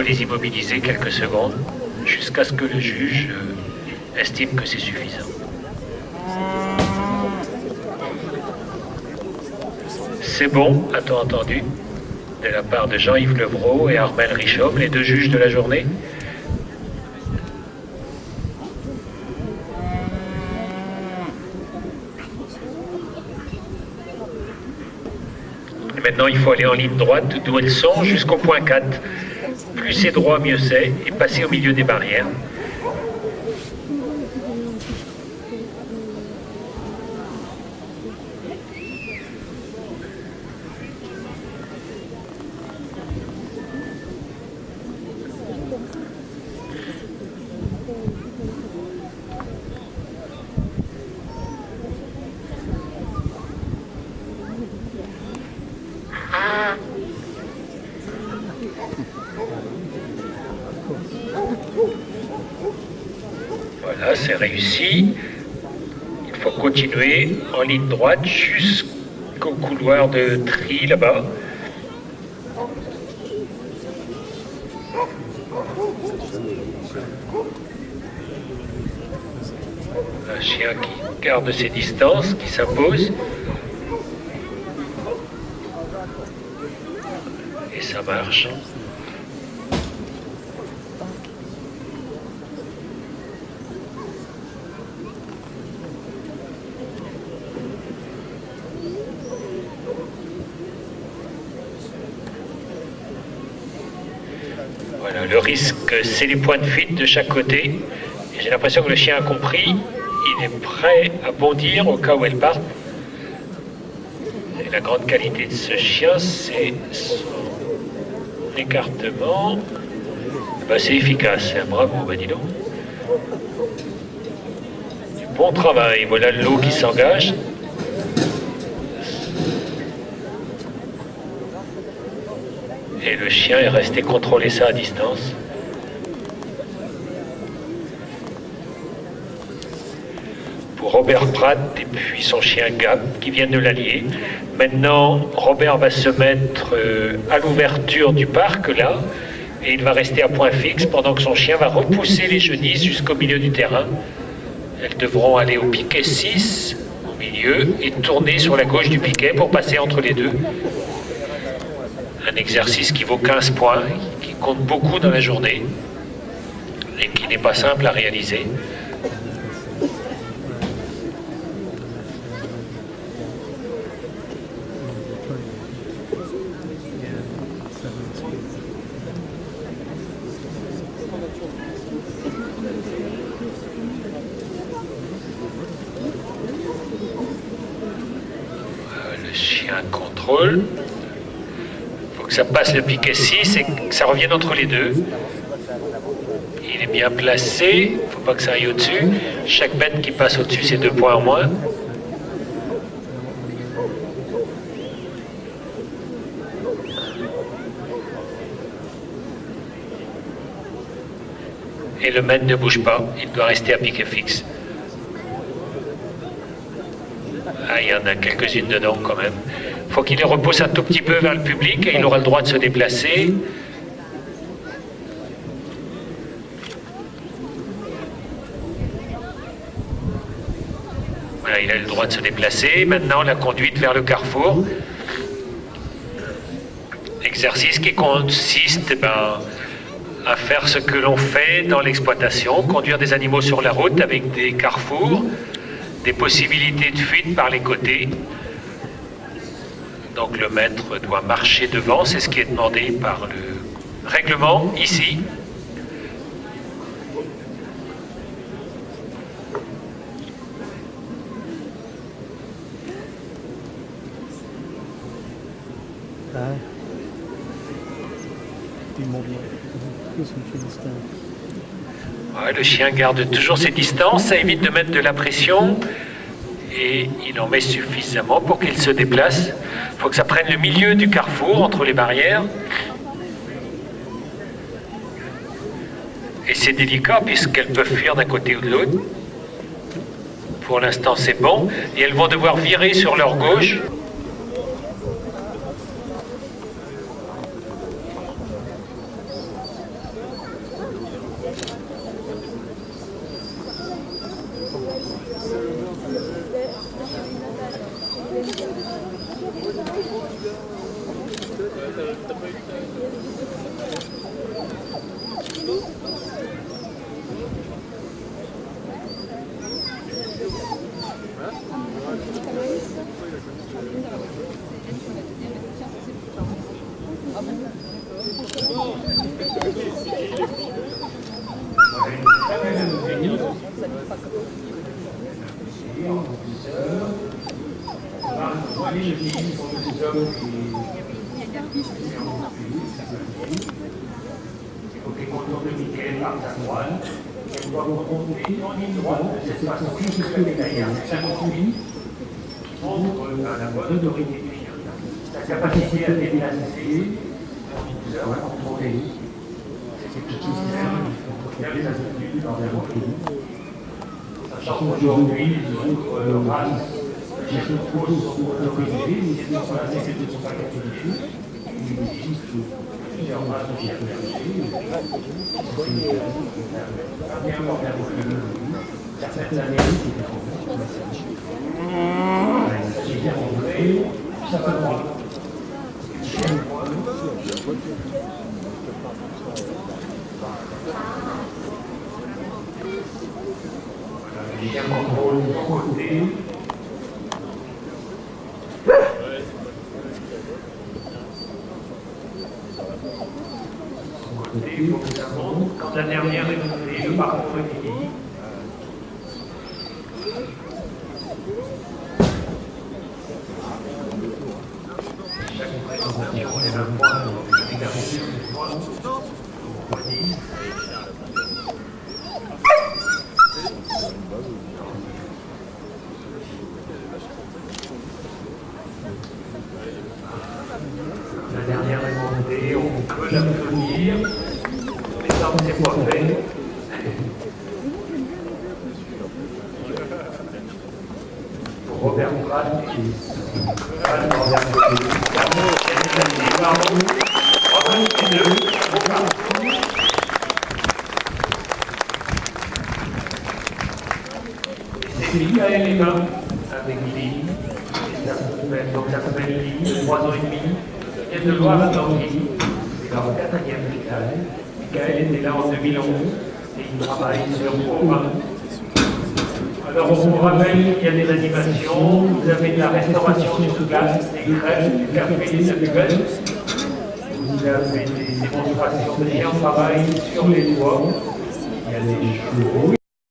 faut les immobiliser quelques secondes jusqu'à ce que le juge estime que c'est suffisant. C'est bon, a-t-on entendu, de la part de Jean-Yves Levrault et Armel Richomme, les deux juges de la journée. Et maintenant, il faut aller en ligne droite d'où elles sont jusqu'au point 4. Plus c'est droit, mieux c'est, et passer au milieu des barrières. Voilà, c'est réussi. Il faut continuer en ligne droite jusqu'au couloir de tri là-bas. Un chien qui garde ses distances, qui s'impose. Et ça marche. Voilà, le risque, c'est les points de fuite de chaque côté. Et j'ai l'impression que le chien a compris. Il est prêt à bondir au cas où elle parte. Et la grande qualité de ce chien, c'est son écartement. Ben, c'est efficace, hein, bravo, ben dis donc. Du bon travail, voilà l'eau qui s'engage. Et le chien est resté contrôler ça à distance. Pour Robert Pratt et puis son chien Gap qui viennent de l'allier. Maintenant, Robert va se mettre à l'ouverture du parc là et il va rester à point fixe pendant que son chien va repousser les genisses jusqu'au milieu du terrain. Elles devront aller au piquet 6 au milieu et tourner sur la gauche du piquet pour passer entre les deux. Un exercice qui vaut 15 points, qui compte beaucoup dans la journée et qui n'est pas simple à réaliser. Le chien contrôle. Ça passe le piquet 6 et que ça revienne entre les deux. Il est bien placé, il ne faut pas que ça aille au-dessus. Chaque bête qui passe au-dessus, c'est 2 points en moins. Et le maître ne bouge pas, il doit rester à piquet fixe. Ah, il y en a quelques-unes dedans quand même. Il faut qu'il les repousse un tout petit peu vers le public et il aura le droit de se déplacer. Voilà, il a le droit de se déplacer. Maintenant, la conduite vers le carrefour. Exercice qui consiste à faire ce que l'on fait dans l'exploitation, conduire des animaux sur la route avec des carrefours, des possibilités de fuite par les côtés. Donc le maître doit marcher devant, c'est ce qui est demandé par le règlement ici. Ouais, le chien garde toujours ses distances, ça évite de mettre de la pression. Et il en met suffisamment pour qu'il se déplace. Il faut que ça prenne le milieu du carrefour entre les barrières. Et c'est délicat puisqu'elles peuvent fuir d'un côté ou de l'autre. Pour l'instant c'est bon. Et elles vont devoir virer sur leur gauche. Côté contour de Michael par sa droite, et on va remonter en ligne droite de cette façon très derrière chaque suivi qui montre la bonne autorité du chien. Sa capacité à déplacer son douceur, à contrôler ses petits systèmes, bien les attitudes dans un pays. Sachant qu'aujourd'hui, les autres races qui se trouvent sont autorisées, mais sinon sur la nécessité de sa capacité, il existe plusieurs races de chiens bien mortel certaines années j'ai bien rencontré simplement les chiens contrôlent de son côté. Quand la dernière est montée, le parcours est fini. Chaque présentation est un point de l'exercice du point. La dernière est montée, on peut l'applaudir. C'est quoi fait. Pour Robert Pratt, c'est Michael Lévin avec Lille, donc ça s'appelle Lille, 3 ans et demi, qui vient de voir à Torquay, c'est leur 4e finale. Michael était là en 2011 et il travaille sur Aubin. Alors on vous rappelle qu'il y a des animations, vous avez de la restauration sur place, des crêpes, du café, des bugs. Vous avez des démonstrations de chiens de travail sur les toits. Il y a des chevaux.